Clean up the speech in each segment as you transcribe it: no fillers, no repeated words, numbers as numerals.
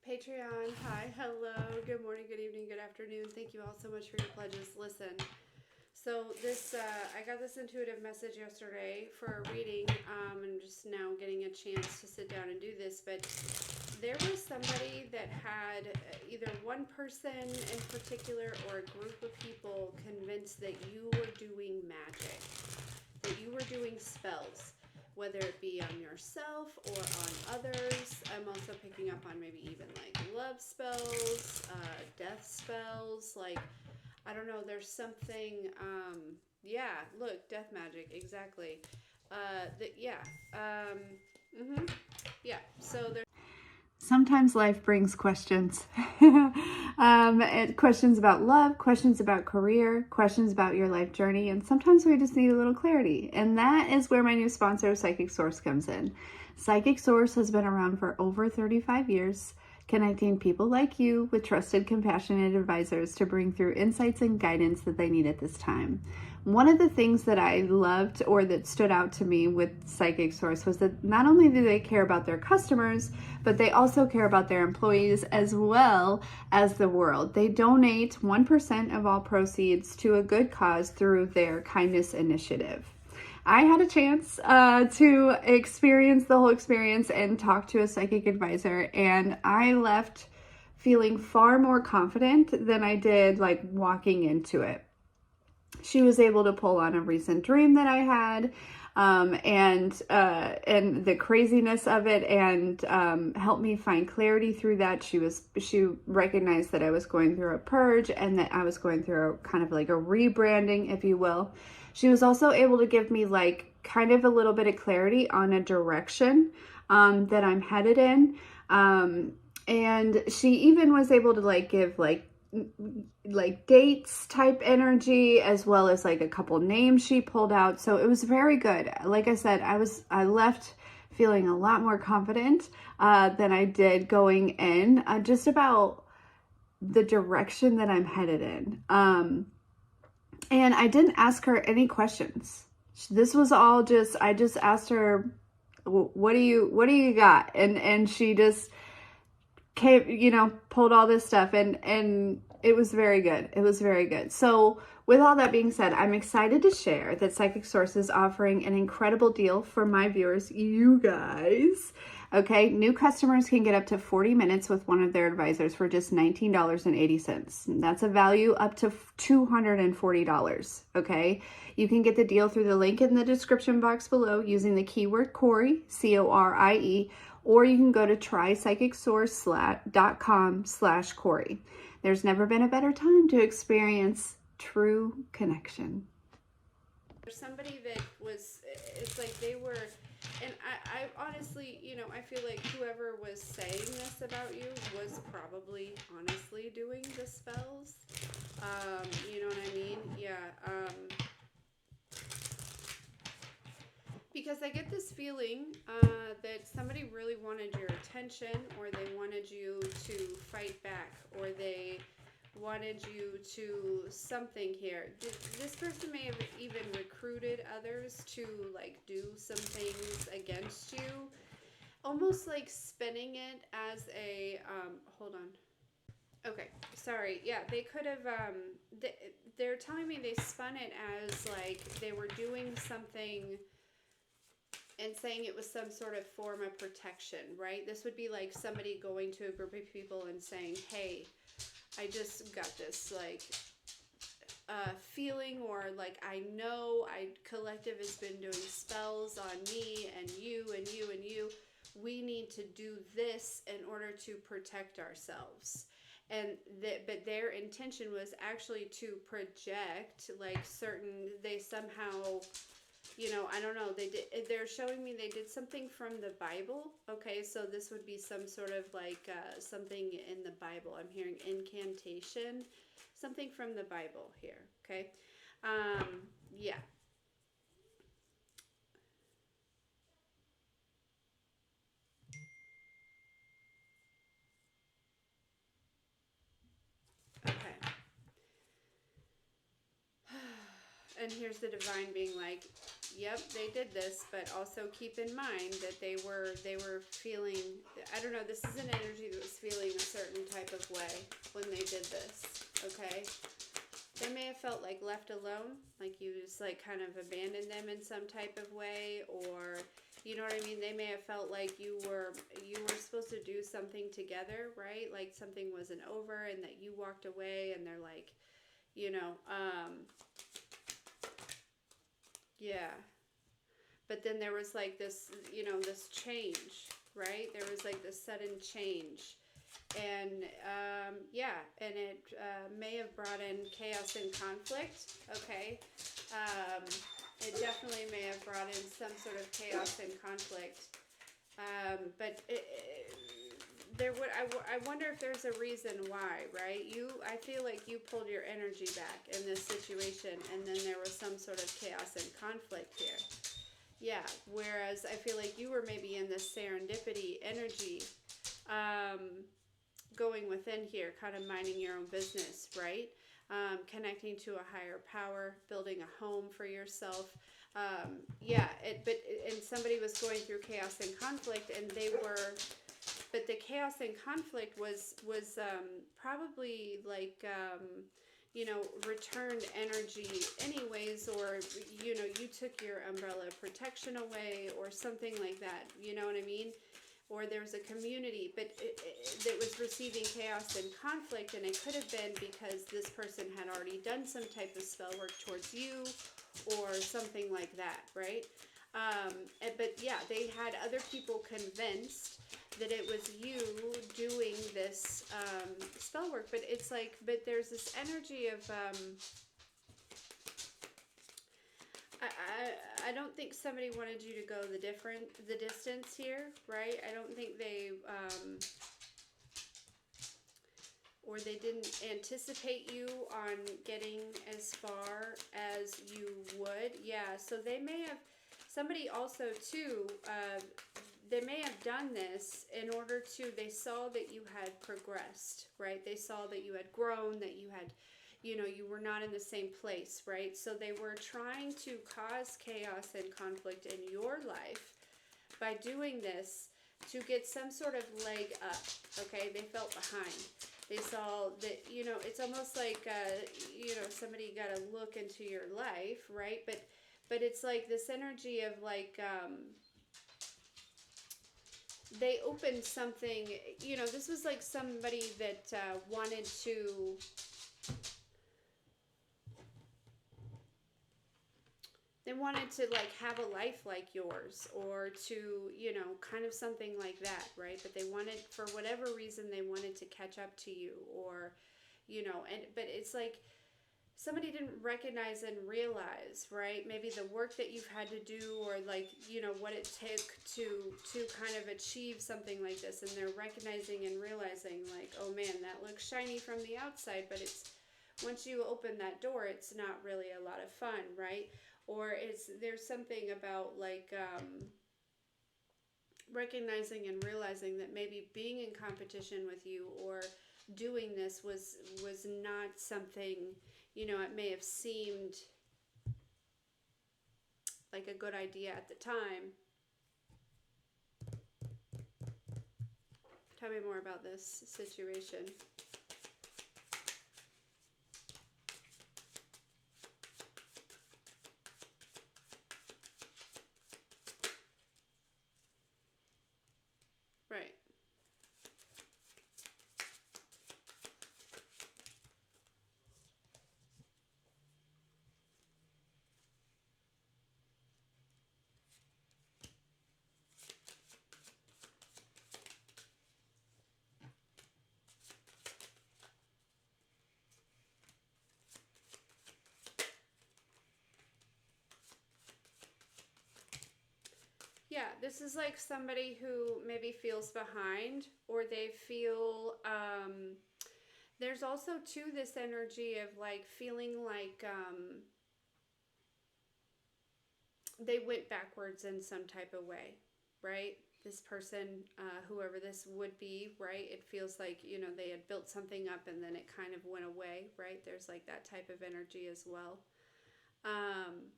Patreon, hi, hello, good morning, good evening, good afternoon. Thank you all so much for your pledges. Listen, so this, I got this intuitive message yesterday for a reading. I'm just now getting a chance to sit down and do this, but there was somebody that had either one person in particular or a group of people convinced that you were doing magic, that you were doing spells, whether it be on yourself or on others. I'm also picking up on maybe even like love spells, death spells, like I don't know, there's something, yeah, look, death magic, exactly. Yeah, yeah, so there's. Sometimes life brings questions. Questions about love, questions about career, questions about your life journey, and sometimes we just need a little clarity. And that is where my new sponsor, Psychic Source, comes in. Psychic Source has been around for over 35 years, connecting people like you with trusted, compassionate advisors to bring through insights and guidance that they need at this time. One of the things that I loved or that stood out to me with Psychic Source was that not only do they care about their customers, but they also care about their employees as well as the world. They donate 1% of all proceeds to a good cause through their kindness initiative. I had a chance to experience the whole experience and talk to a psychic advisor, and I left feeling far more confident than I did like walking into it. She was able to pull on a recent dream that I had, and the craziness of it, and help me find clarity through that. She recognized that I was going through a purge and that I was going through a kind of like a rebranding, if you will. She was also able to give me like kind of a little bit of clarity on a direction that I'm headed in, and she even was able to like give like dates type energy, as well as like a couple names she pulled out. So it was very good. Like I said, I left feeling a lot more confident than I did going in, just about the direction that I'm headed in. And I didn't ask her any questions. This was all just, I just asked her, what do you got? And she just came, pulled all this stuff, and it was very good. It was very good. So with all that being said, I'm excited to share that Psychic Source is offering an incredible deal for my viewers, you guys. Okay, new customers can get up to 40 minutes with one of their advisors for just $19.80. That's a value up to $240, okay? You can get the deal through the link in the description box below using the keyword Corie, Corie, or you can go to trypsychicsource.com/Corie. There's never been a better time to experience true connection. There's somebody that was, it's like they were, and I honestly, I feel like whoever was saying this about you was probably honestly doing the spells. You know what I mean? Yeah. Because I get this feeling that somebody really wanted your attention, or they wanted you to fight back, or they wanted you to something here. This person may have even recruited others to like do some things against you, almost like spinning it as a hold on. Okay, sorry. Yeah, they could have they're telling me they spun it as like they were doing something and saying it was some sort of form of protection, right? This would be like somebody going to a group of people and saying, hey, I just got this like feeling, or like I know collective has been doing spells on me and you and you and you. We need to do this in order to protect ourselves. And but their intention was actually to project like certain, they somehow, I don't know, they're showing me they did something from the Bible. Okay, so this would be some sort of like something in the Bible. I'm hearing incantation, something from the Bible here. Okay, yeah. Okay. And here's the divine being like, yep, they did this, but also keep in mind that they were feeling, I don't know, this is an energy that was feeling a certain type of way when they did this, okay? They may have felt like left alone, like you just like kind of abandoned them in some type of way, or you know what I mean? They may have felt like you were supposed to do something together, right? Like something wasn't over and that you walked away, and they're like, you know, yeah. But then there was like this, you know, this change, right? There was like this sudden change. And yeah, and it may have brought in chaos and conflict, okay? It definitely may have brought in some sort of chaos and conflict. But there would, I wonder if there's a reason why, right? I feel like you pulled your energy back in this situation, and then there was some sort of chaos and conflict here. Yeah, whereas I feel like you were maybe in this serendipity energy, going within here, kind of minding your own business, right? Connecting to a higher power, building a home for yourself. Yeah, and somebody was going through chaos and conflict, and but the chaos and conflict was probably like, you know, returned energy anyways, or, you know, you took your umbrella of protection away or something like that, you know what I mean? Or there was a community, but that was receiving chaos and conflict, and it could have been because this person had already done some type of spell work towards you or something like that, right? But yeah, they had other people convinced that it was you doing this spell work, but it's like, but there's this energy of, I don't think somebody wanted you to go the distance here, right? I don't think they, or they didn't anticipate you on getting as far as you would. Yeah, so they may have, somebody also too, they may have done this in order to, they saw that you had progressed, right? They saw that you had grown, that you had, you know, you were not in the same place, right? So they were trying to cause chaos and conflict in your life by doing this to get some sort of leg up, okay? They felt behind. They saw that, you know, it's almost like, you know, somebody got a look into your life, right? But it's like this energy of like, they opened something, you know, this was like somebody that wanted to, they wanted to like have a life like yours, or to, you know, kind of something like that, right? But they wanted, for whatever reason, they wanted to catch up to you, or, you know, but it's like, somebody didn't recognize and realize, right? Maybe the work that you've had to do, or like, you know, what it took to kind of achieve something like this. And they're recognizing and realizing like, oh man, that looks shiny from the outside, but it's, once you open that door, it's not really a lot of fun, right? Or there's something about like, recognizing and realizing that maybe being in competition with you, or doing this was not something, you know, it may have seemed like a good idea at the time. Tell me more about this situation. Right. Yeah, this is like somebody who maybe feels behind, or they feel, there's also too this energy of like feeling like, they went backwards in some type of way, right? This person, whoever this would be, right? It feels like, you know, they had built something up and then it kind of went away, right? There's like that type of energy as well. Um,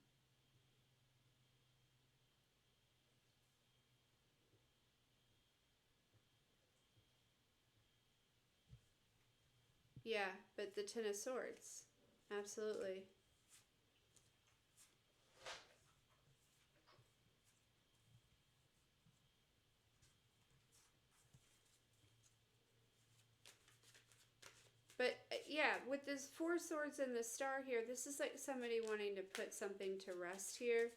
yeah, but the Ten of Swords. Absolutely. But yeah, with this Four Swords and the Star here, this is like somebody wanting to put something to rest here,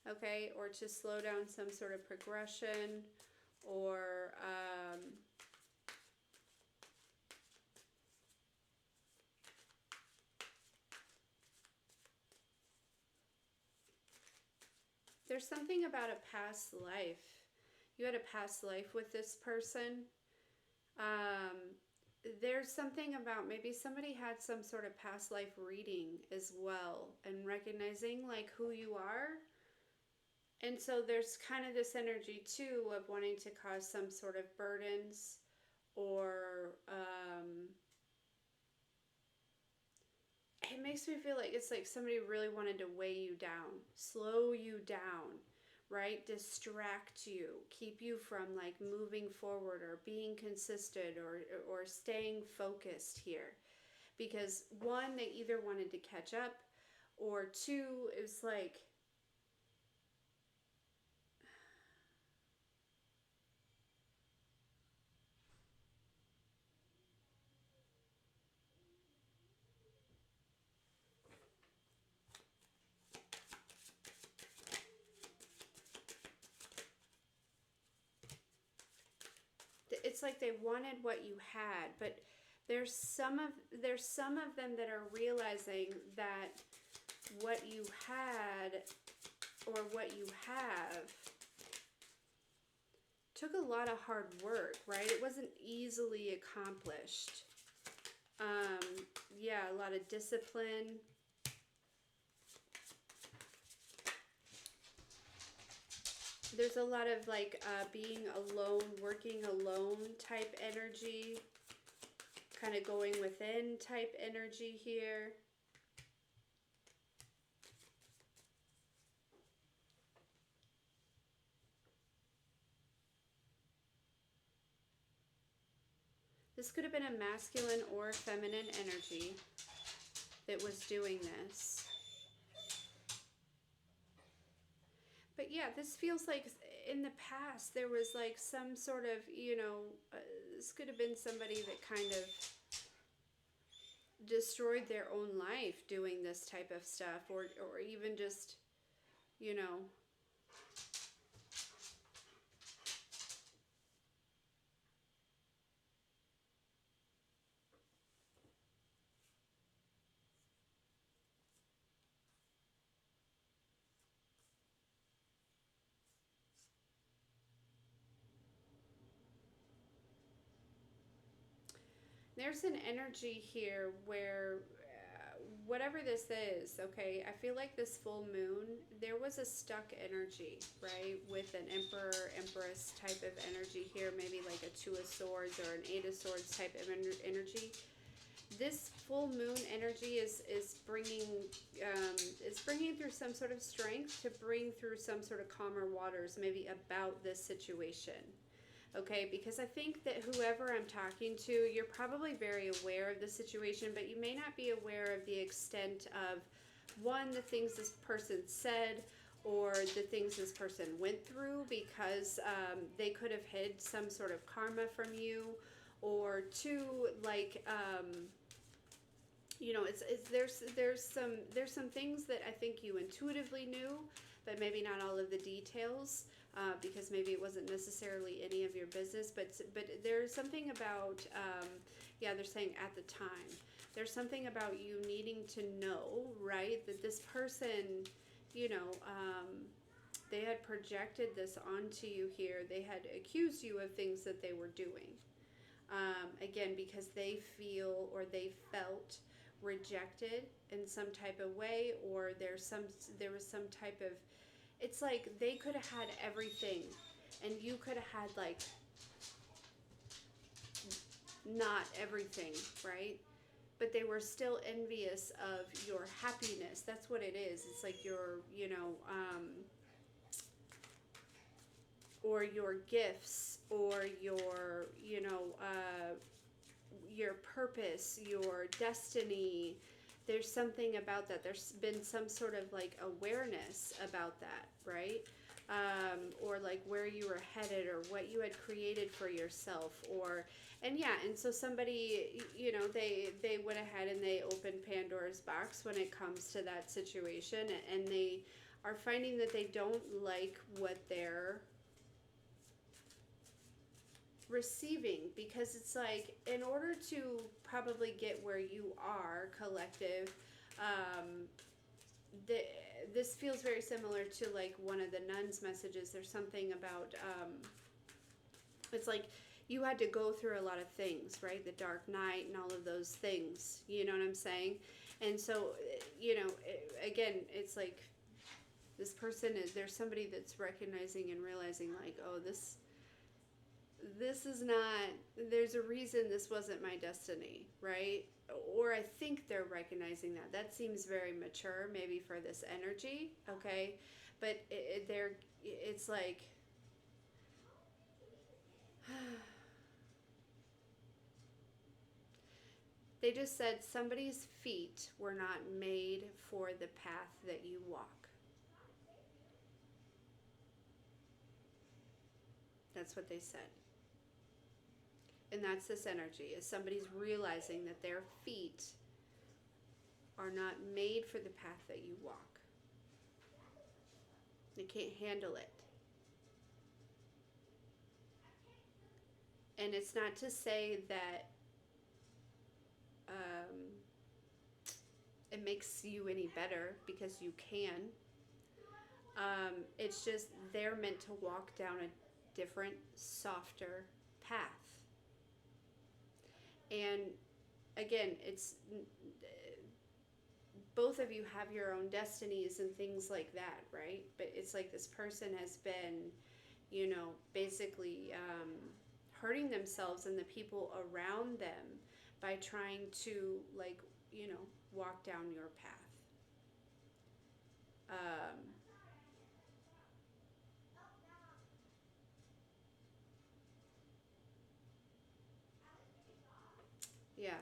okay? Or to slow down some sort of progression, or there's something about a past life. You had a past life with this person. Um, there's something about maybe somebody had some sort of past life reading as well, and recognizing like who you are. And so there's kind of this energy too of wanting to cause some sort of burdens, or it makes me feel like it's like somebody really wanted to weigh you down, slow you down, right? Distract you, keep you from like moving forward or being consistent, or staying focused here. Because one, they either wanted to catch up, or two, it was like it's like they wanted what you had, but there's some of them that are realizing that what you had, or what you have, took a lot of hard work, right? It wasn't easily accomplished. Yeah, a lot of discipline. There's a lot of like being alone, working alone type energy, kind of going within type energy here. This could have been a masculine or feminine energy that was doing this. But yeah, this feels like in the past there was like some sort of, this could have been somebody that kind of destroyed their own life doing this type of stuff, or even just, you know, there's an energy here where whatever this is, okay, I feel like this full moon, there was a stuck energy, right, with an emperor, empress type of energy here, maybe like a two of swords or an eight of swords type of energy. This full moon energy is bringing through some sort of strength to bring through some sort of calmer waters, maybe about this situation. Okay, because I think that whoever I'm talking to, you're probably very aware of the situation, but you may not be aware of the extent of, one, the things this person said, or the things this person went through, because they could have hid some sort of karma from you, or two, like it's there's some things that I think you intuitively knew, but maybe not all of the details, because maybe it wasn't necessarily any of your business. But there's something about they're saying at the time, there's something about you needing to know, right, that this person, they had projected this onto you here. They had accused you of things that they were doing. Again, because they feel or they felt rejected in some type of way, or there was some type of, it's like they could have had everything and you could have had like not everything, right? but they were still envious of your happiness. That's what it is. It's like your, or your gifts, or your, your purpose, your destiny. There's something about that. There's been some sort of like awareness about that, right? Or like where you were headed, or what you had created for yourself, and so somebody, they went ahead and they opened Pandora's box when it comes to that situation, and they are finding that they don't like what they're receiving, because it's like, in order to probably get where you are, collective, this feels very similar to like one of the nuns' messages. There's something about, it's like you had to go through a lot of things, right? The dark night and all of those things, you know what I'm saying? And so, again, it's like this person there's somebody that's recognizing and realizing like, oh, this is not, there's a reason this wasn't my destiny, right? Or I think they're recognizing that. That seems very mature, maybe for this energy, okay? But it's like, they just said somebody's feet were not made for the path that you walk. That's what they said. And that's this energy, is somebody's realizing that their feet are not made for the path that you walk. They can't handle it. And it's not to say that it makes you any better, because you can. It's just they're meant to walk down a different, softer path. And again, it's both of you have your own destinies and things like that, right? But it's like this person has been, basically hurting themselves and the people around them by trying to, like, walk down your path. Yeah.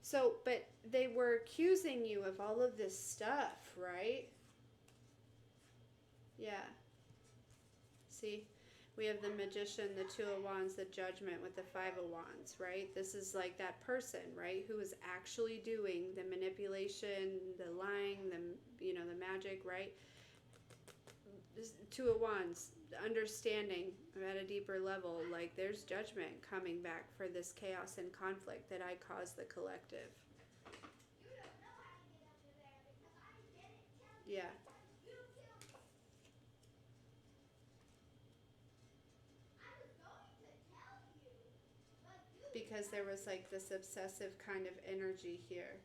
So, but they were accusing you of all of this stuff, right? Yeah. See, we have the Magician, the Two of Wands, the Judgment with the Five of Wands, right? This is like that person, right, who is actually doing the manipulation, the lying, the magic, right? Two of Wands, understanding at a deeper level, like there's judgment coming back for this chaos and conflict that I caused the collective. Yeah. Because there was like this obsessive kind of energy here.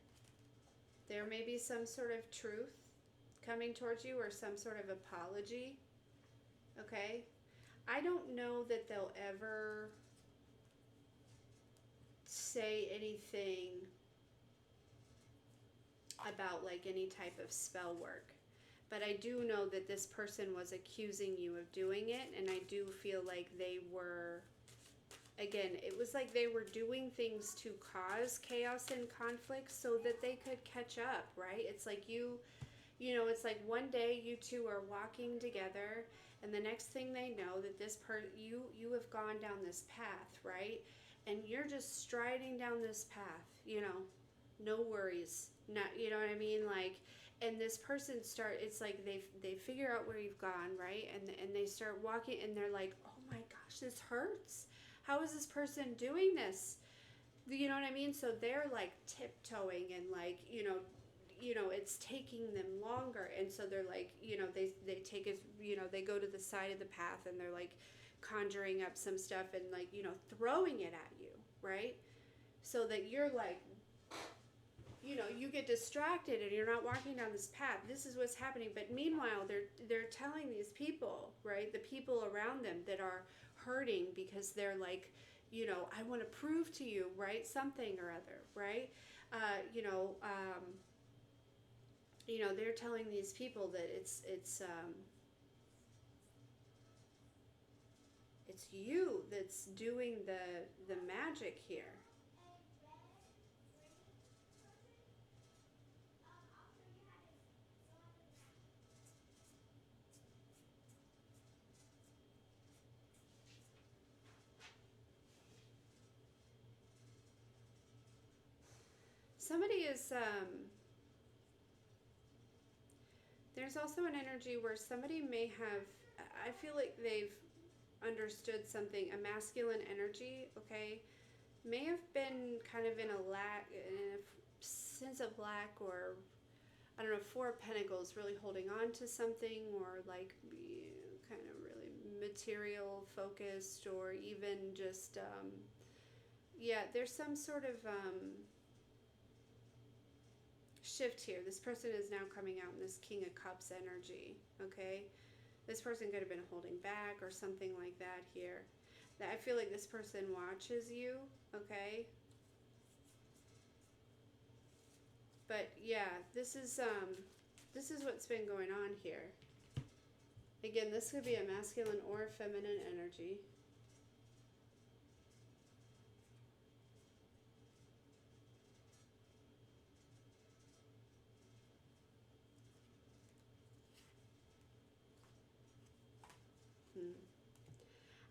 There may be some sort of truth coming towards you, or some sort of apology. Okay? I don't know that they'll ever say anything about like any type of spell work. But I do know that this person was accusing you of doing it, and I do feel like they were, again, it was like they were doing things to cause chaos and conflict so that they could catch up, right? It's like it's like one day you two are walking together, and the next thing they know that you have gone down this path, right? And you're just striding down this path, no worries, not, you know what I mean? Like, and this person it's like they figure out where you've gone, right? And they start walking, and they're like, oh my gosh, this hurts. How is this person doing this? You know what I mean? So they're like tiptoeing, and like, it's taking them longer. And so they're like, they take it, they go to the side of the path, and they're like conjuring up some stuff and like, throwing it at you, right? So that you're like, you get distracted and you're not walking down this path. This is what's happening. But meanwhile, they're telling these people, right, the people around them that are hurting because they're like, you know, I want to prove to you, right, something or other, right? Uh, you know, um, you know, they're telling these people that it's you that's doing the magic here. Somebody is there's also an energy where somebody may have, I feel like they've understood something, a masculine energy, okay, may have been kind of in a lack, in a sense of lack, or I don't know, Four of Pentacles, really holding on to something, or like kind of really material focused, or even just, yeah, there's some sort of shift here. This person is now coming out in this King of Cups energy, okay? This person could have been holding back or something like that here. I feel like this person watches you, okay? But yeah, this is what's been going on here. Again, this could be a masculine or a feminine energy.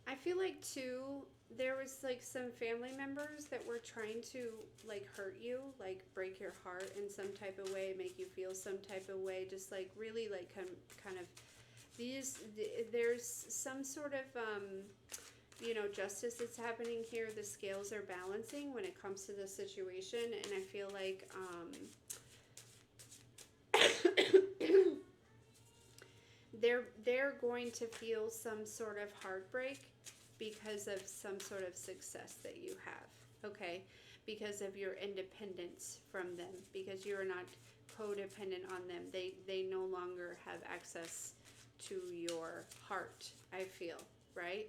I feel like too, there was like some family members that were trying to like hurt you, like break your heart in some type of way, make you feel some type of way, just like really like kind of there's some sort of you know, justice that's happening here. The scales are balancing when it comes to the situation, and I feel like they're going to feel some sort of heartbreak because of some sort of success that you have, okay? Because of your independence from them, because you're not codependent on them. They no longer have access to your heart, I feel, right?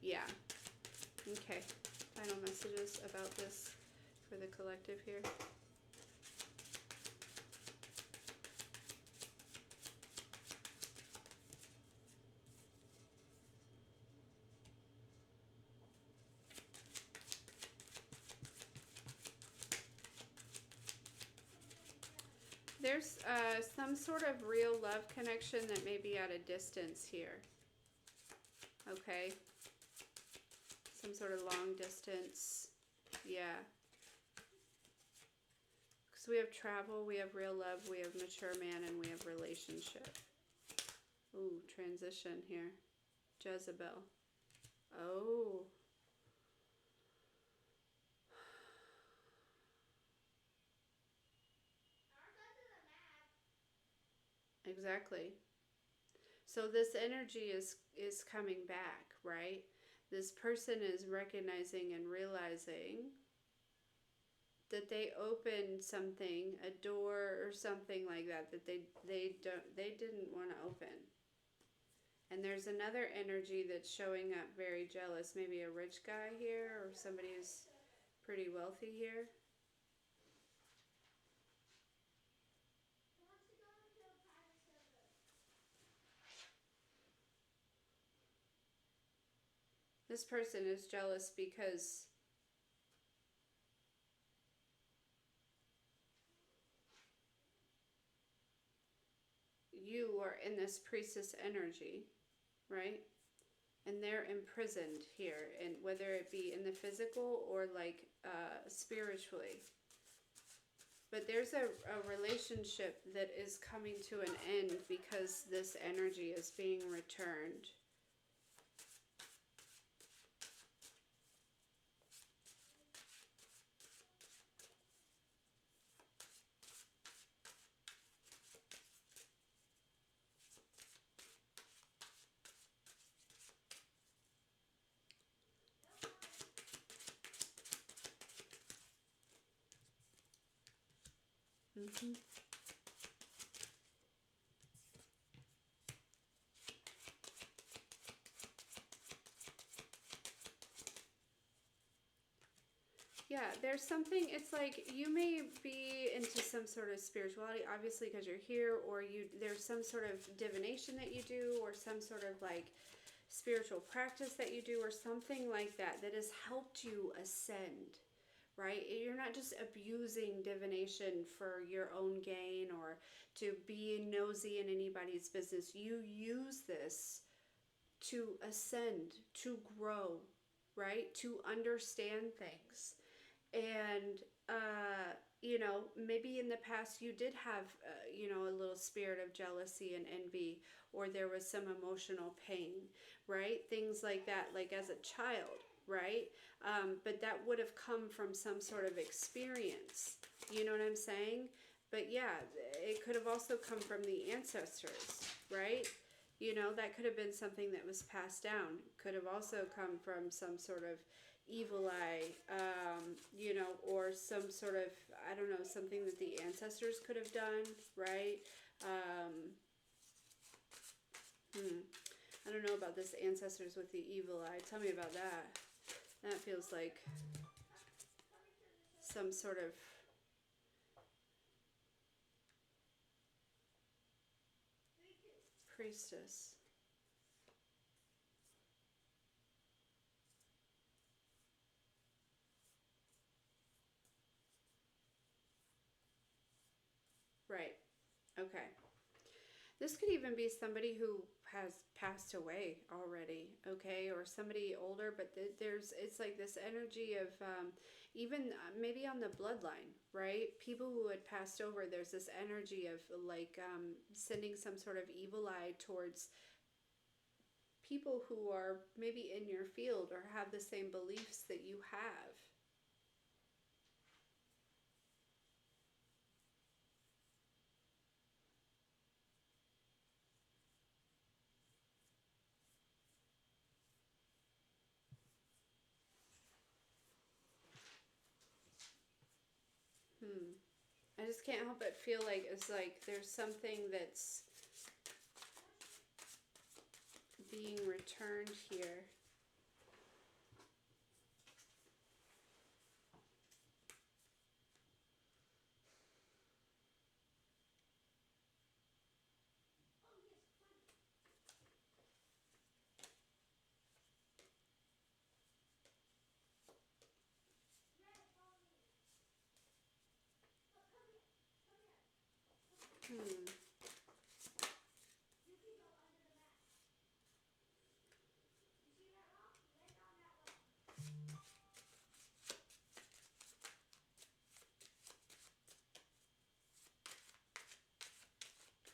Yeah. Okay. Final messages about this for the collective here. There's some sort of real love connection that may be at a distance here. Okay. Some sort of long distance. Yeah. Because we have travel, we have real love, we have mature man, and we have relationship. Ooh, transition here. Jezebel. Oh. Exactly. So this energy is coming back, right? This person is recognizing and realizing that they opened something, a door or something like that, that they didn't want to open. And there's another energy that's showing up very jealous, maybe a rich guy here or somebody who's pretty wealthy here. This person is jealous because you are in this priestess energy, right? And they're imprisoned here, and whether it be in the physical or like spiritually. But there's a relationship that is coming to an end because this energy is being returned. Mm-hmm. Yeah, there's something, it's like you may be into some sort of spirituality, obviously, because you're here, or there's some sort of divination that you do, or some sort of like spiritual practice that you do, or something like that that has helped you ascend, right? You're not just abusing divination for your own gain or to be nosy in anybody's business. You use this to ascend, to grow, right? To understand things. And, you know, maybe in the past you did have, you know, a little spirit of jealousy and envy, or there was some emotional pain, right? Things like that, like as a child, right? But that would have come from some sort of experience. You know what I'm saying? But yeah, it could have also come from the ancestors, right? You know, that could have been something that was passed down. Could have also come from some sort of evil eye, you know, or some sort of, I don't know, something that the ancestors could have done, right? I don't know about this ancestors with the evil eye. Tell me about that. That feels like some sort of priestess. Right. Okay. This could even be somebody who has passed away already, okay, or somebody older, but it's like this energy of even maybe on the bloodline, right? People who had passed over, there's this energy of like sending some sort of evil eye towards people who are maybe in your field or have the same beliefs that you have. I just can't help but feel like it's like there's something that's being returned here. Hmm.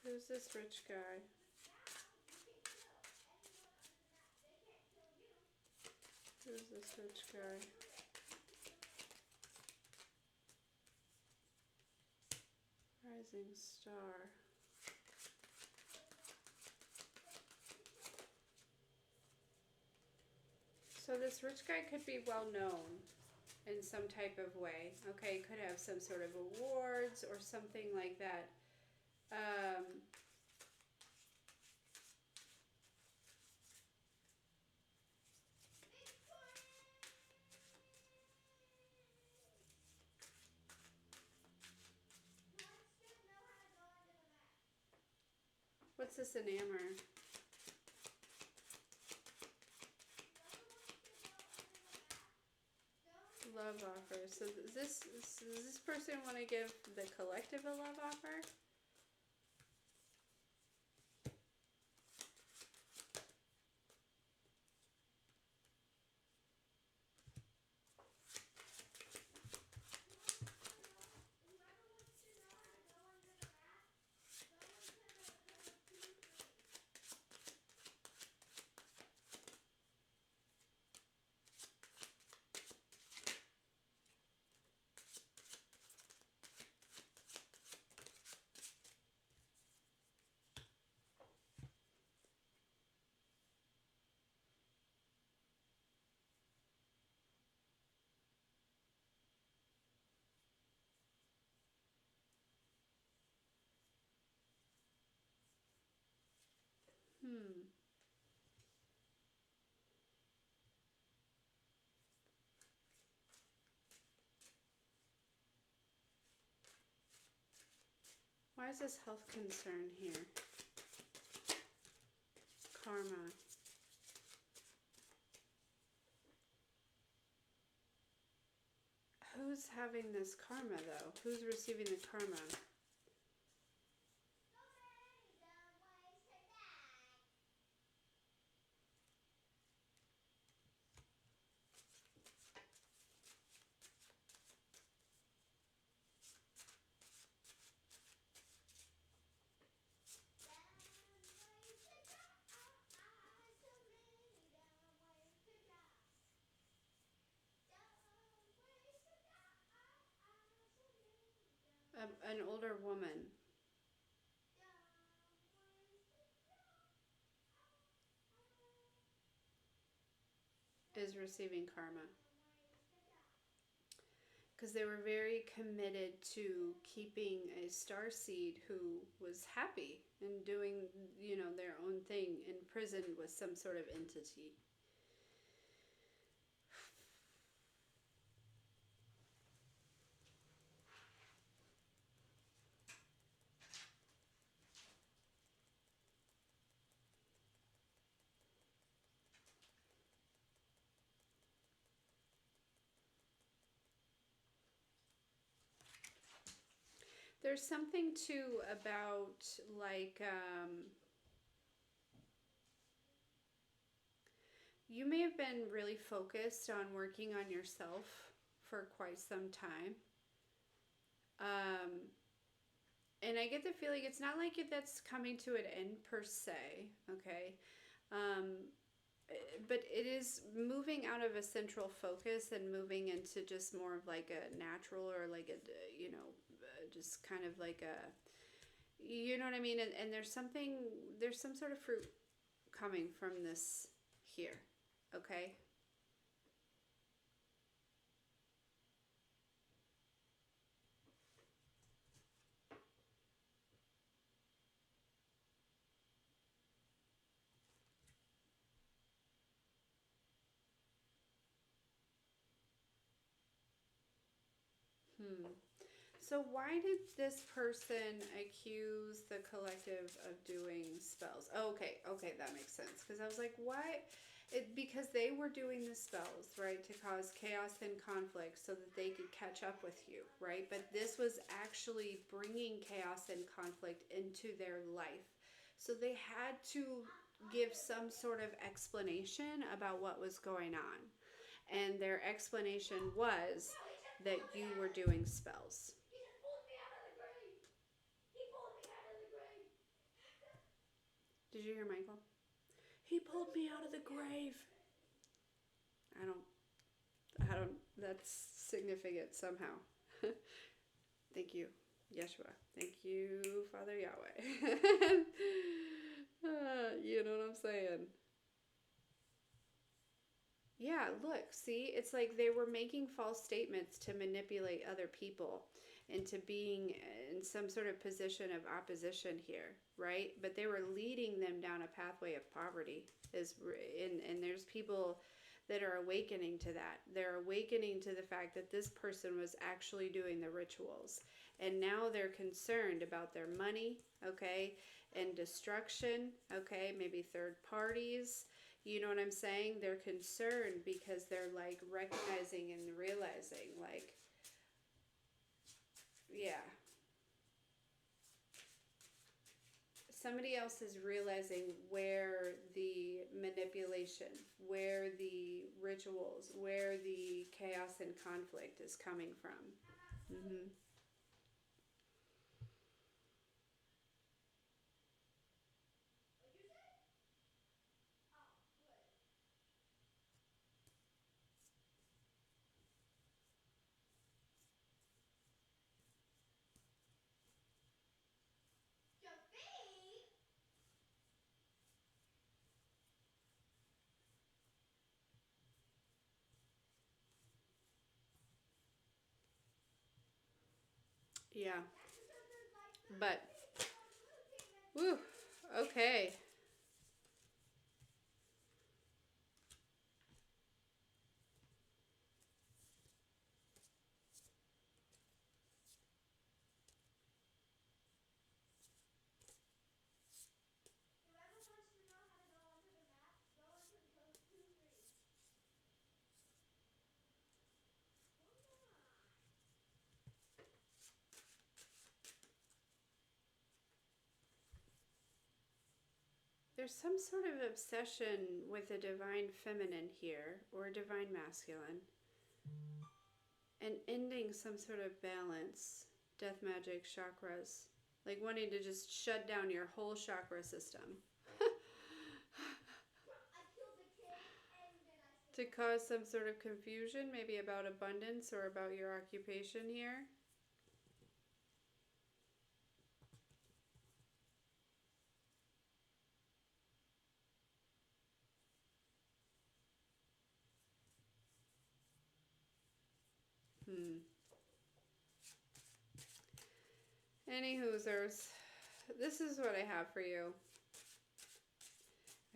Who's this rich guy? Who's this rich guy? Rising star. So this rich guy could be well known in some type of way. Okay, could have some sort of awards or something like that. Um, what's this enamor? Love offer. So does this person want to give the collective a love offer? Hmm. Why is this health concern here? Karma. Who's having this karma, though? Who's receiving the karma? An older woman. Is receiving karma. Because they were very committed to keeping a starseed who was happy and doing, you know, their own thing in prison with some sort of entity. There's something too about like you may have been really focused on working on yourself for quite some time. And I get the feeling it's not like that's coming to an end per se, okay? But it is moving out of a central focus and moving into just more of like a natural or like a, you know, just kind of like a, you know what I mean? And there's some sort of fruit coming from this here, okay? So why did this person accuse the collective of doing spells? Oh, okay, that makes sense. Because I was like, why? Because they were doing the spells, right, to cause chaos and conflict so that they could catch up with you, right? But this was actually bringing chaos and conflict into their life. So they had to give some sort of explanation about what was going on. And their explanation was that you were doing spells. Did you hear Michael? He pulled me out of the grave. I don't, that's significant somehow. Thank you, Yeshua. Thank you, Father Yahweh. You know what I'm saying? Yeah, look, see, it's like they were making false statements to manipulate other people into being in some sort of position of opposition here, right? But they were leading them down a pathway of poverty. And there's people that are awakening to that. They're awakening to the fact that this person was actually doing the rituals. And now they're concerned about their money, okay, and destruction, okay, maybe third parties. You know what I'm saying? They're concerned because they're like recognizing and realizing, like, yeah. Somebody else is realizing where the manipulation, where the rituals, where the chaos and conflict is coming from. Mm-hmm. Yeah. But, whew, okay. there's some sort of obsession with a divine feminine here, or a divine masculine, and ending some sort of balance, death magic, chakras, like wanting to just shut down your whole chakra system. To cause some sort of confusion, maybe about abundance or about your occupation here. Any hoosers, this is what I have for you.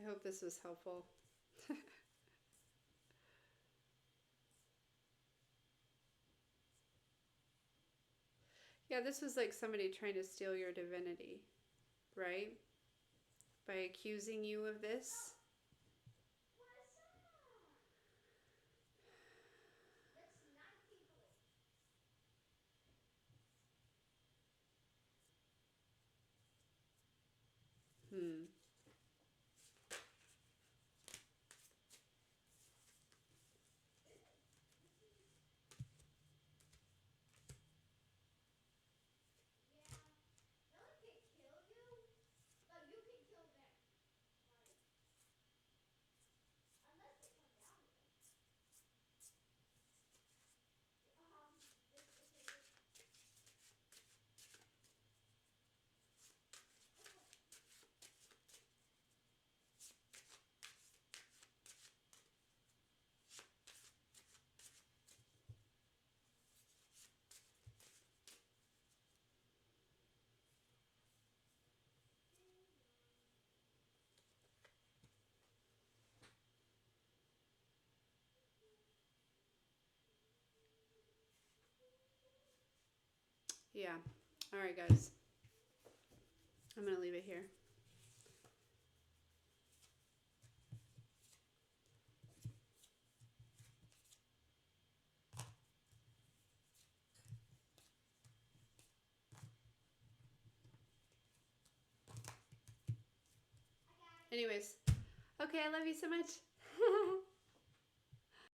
I hope this was helpful. Yeah, this was like somebody trying to steal your divinity, right? By accusing you of this. Yeah. All right, guys. I'm going to leave it here. Anyways. Okay, I love you so much.